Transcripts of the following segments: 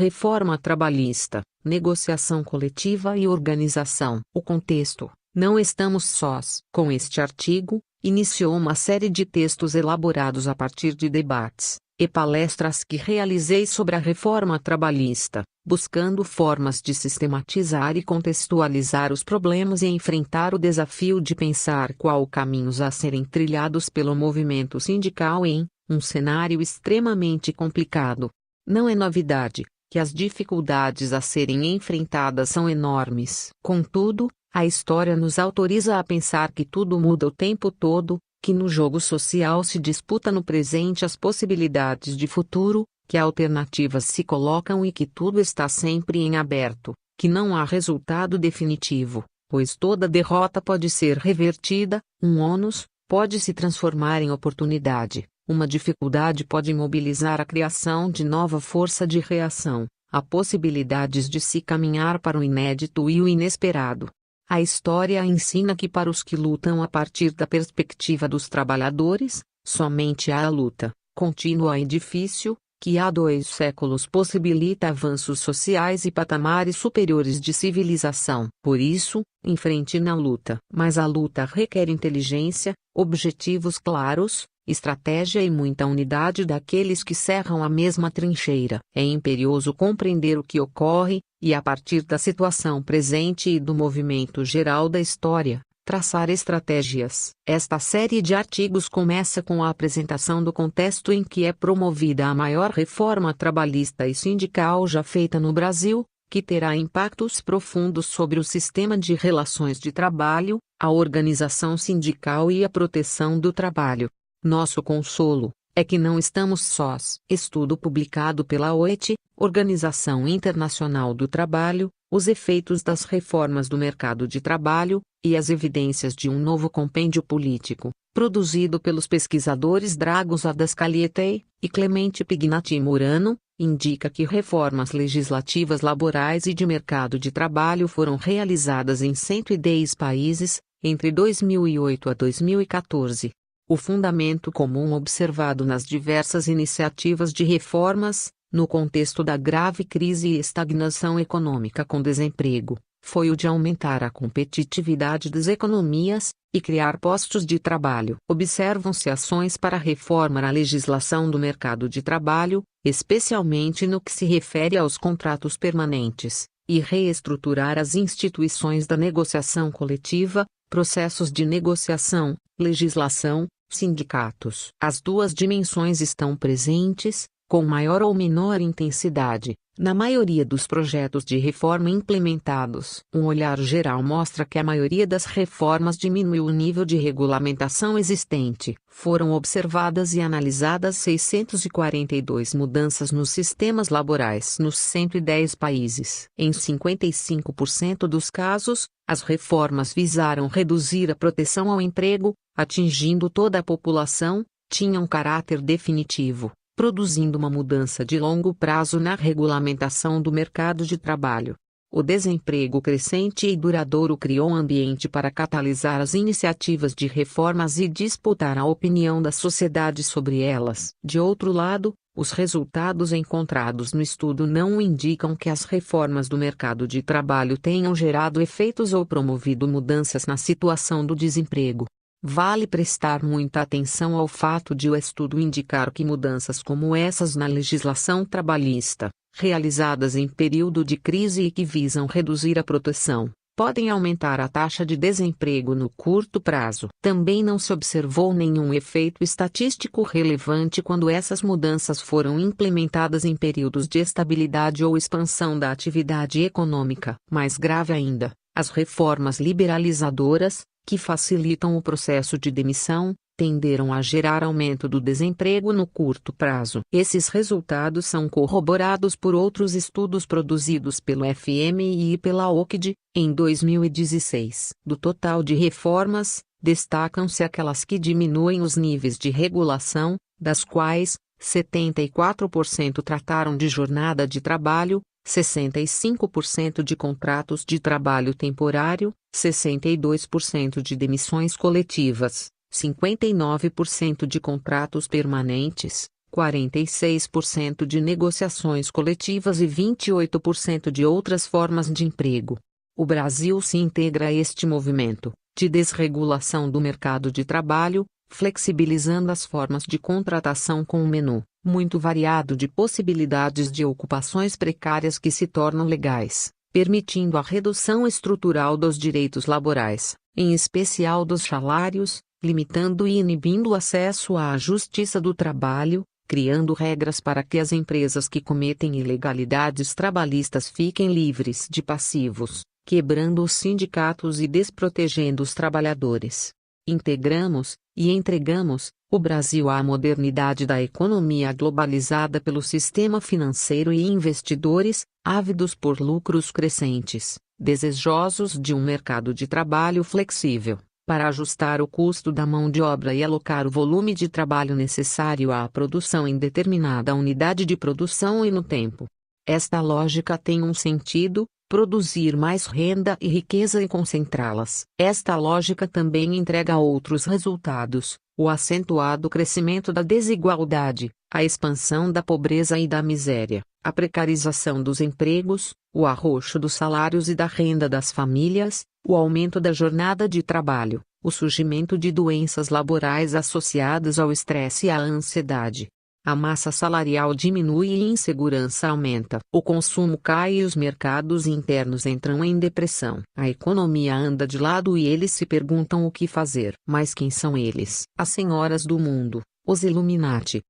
Reforma trabalhista, negociação coletiva e organização. O contexto: não estamos sós. Com este artigo, iniciou uma série de textos elaborados a partir de debates e palestras que realizei sobre a reforma trabalhista, buscando formas de sistematizar e contextualizar os problemas e enfrentar o desafio de pensar qual caminhos a serem trilhados pelo movimento sindical em um cenário extremamente complicado. Não é novidade que as dificuldades a serem enfrentadas são enormes. Contudo, a história nos autoriza a pensar que tudo muda o tempo todo, que no jogo social se disputa no presente as possibilidades de futuro, que alternativas se colocam e que tudo está sempre em aberto, que não há resultado definitivo, pois toda derrota pode ser revertida, um ônus pode se transformar em oportunidade, uma dificuldade pode mobilizar a criação de nova força de reação, há possibilidades de se caminhar para o inédito e o inesperado. A história ensina que para os que lutam a partir da perspectiva dos trabalhadores, somente há a luta, contínua e difícil, que há 2 séculos possibilita avanços sociais e patamares superiores de civilização. Por isso, enfrente na luta. Mas a luta requer inteligência, objetivos claros, estratégia e muita unidade daqueles que cerram a mesma trincheira. É imperioso compreender o que ocorre, e a partir da situação presente e do movimento geral da história, traçar estratégias. Esta série de artigos começa com a apresentação do contexto em que é promovida a maior reforma trabalhista e sindical já feita no Brasil, que terá impactos profundos sobre o sistema de relações de trabalho, a organização sindical e a proteção do trabalho. Nosso consolo é que não estamos sós. Estudo publicado pela OIT, Organização Internacional do Trabalho, os efeitos das reformas do mercado de trabalho, e as evidências de um novo compêndio político, produzido pelos pesquisadores Dragos Adascalhetei e Clemente Pignatti Murano, indica que reformas legislativas laborais e de mercado de trabalho foram realizadas em 110 países, entre 2008 a 2014. O fundamento comum observado nas diversas iniciativas de reformas, no contexto da grave crise e estagnação econômica com desemprego, foi o de aumentar a competitividade das economias e criar postos de trabalho. Observam-se ações para reformar a legislação do mercado de trabalho, especialmente no que se refere aos contratos permanentes, e reestruturar as instituições da negociação coletiva, processos de negociação, legislação, sindicatos. As 2 dimensões estão presentes, com maior ou menor intensidade, na maioria dos projetos de reforma implementados. Um olhar geral mostra que a maioria das reformas diminuiu o nível de regulamentação existente. Foram observadas e analisadas 642 mudanças nos sistemas laborais nos 110 países. Em 55% dos casos, as reformas visaram reduzir a proteção ao emprego, atingindo toda a população, tinham caráter definitivo, produzindo uma mudança de longo prazo na regulamentação do mercado de trabalho. O desemprego crescente e duradouro criou um ambiente para catalisar as iniciativas de reformas e disputar a opinião da sociedade sobre elas. De outro lado, os resultados encontrados no estudo não indicam que as reformas do mercado de trabalho tenham gerado efeitos ou promovido mudanças na situação do desemprego. Vale prestar muita atenção ao fato de o estudo indicar que mudanças como essas na legislação trabalhista, realizadas em período de crise e que visam reduzir a proteção, podem aumentar a taxa de desemprego no curto prazo. Também não se observou nenhum efeito estatístico relevante quando essas mudanças foram implementadas em períodos de estabilidade ou expansão da atividade econômica. Mais grave ainda, as reformas liberalizadoras, que facilitam o processo de demissão, tenderam a gerar aumento do desemprego no curto prazo. Esses resultados são corroborados por outros estudos produzidos pelo FMI e pela OCDE, em 2016. Do total de reformas, destacam-se aquelas que diminuem os níveis de regulação, das quais 74% trataram de jornada de trabalho, 65% de contratos de trabalho temporário, 62% de demissões coletivas, 59% de contratos permanentes, 46% de negociações coletivas e 28% de outras formas de emprego. O Brasil se integra a este movimento de desregulação do mercado de trabalho, flexibilizando as formas de contratação com um menu muito variado de possibilidades de ocupações precárias que se tornam legais, permitindo a redução estrutural dos direitos laborais, em especial dos salários, limitando e inibindo o acesso à justiça do trabalho, criando regras para que as empresas que cometem ilegalidades trabalhistas fiquem livres de passivos, quebrando os sindicatos e desprotegendo os trabalhadores. Integramos, e entregamos, o Brasil à modernidade da economia globalizada pelo sistema financeiro e investidores, ávidos por lucros crescentes, desejosos de um mercado de trabalho flexível, para ajustar o custo da mão de obra e alocar o volume de trabalho necessário à produção em determinada unidade de produção e no tempo. Esta lógica tem um sentido: produzir mais renda e riqueza e concentrá-las. Esta lógica também entrega outros resultados: o acentuado crescimento da desigualdade, a expansão da pobreza e da miséria, a precarização dos empregos, o arroxo dos salários e da renda das famílias, o aumento da jornada de trabalho, o surgimento de doenças laborais associadas ao estresse e à ansiedade. A massa salarial diminui e a insegurança aumenta. O consumo cai e os mercados internos entram em depressão. A economia anda de lado e eles se perguntam o que fazer. Mas quem são eles? As senhoras do mundo, os Illuminati.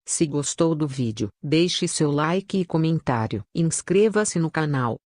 Se gostou do vídeo, deixe seu like e comentário. Inscreva-se no canal.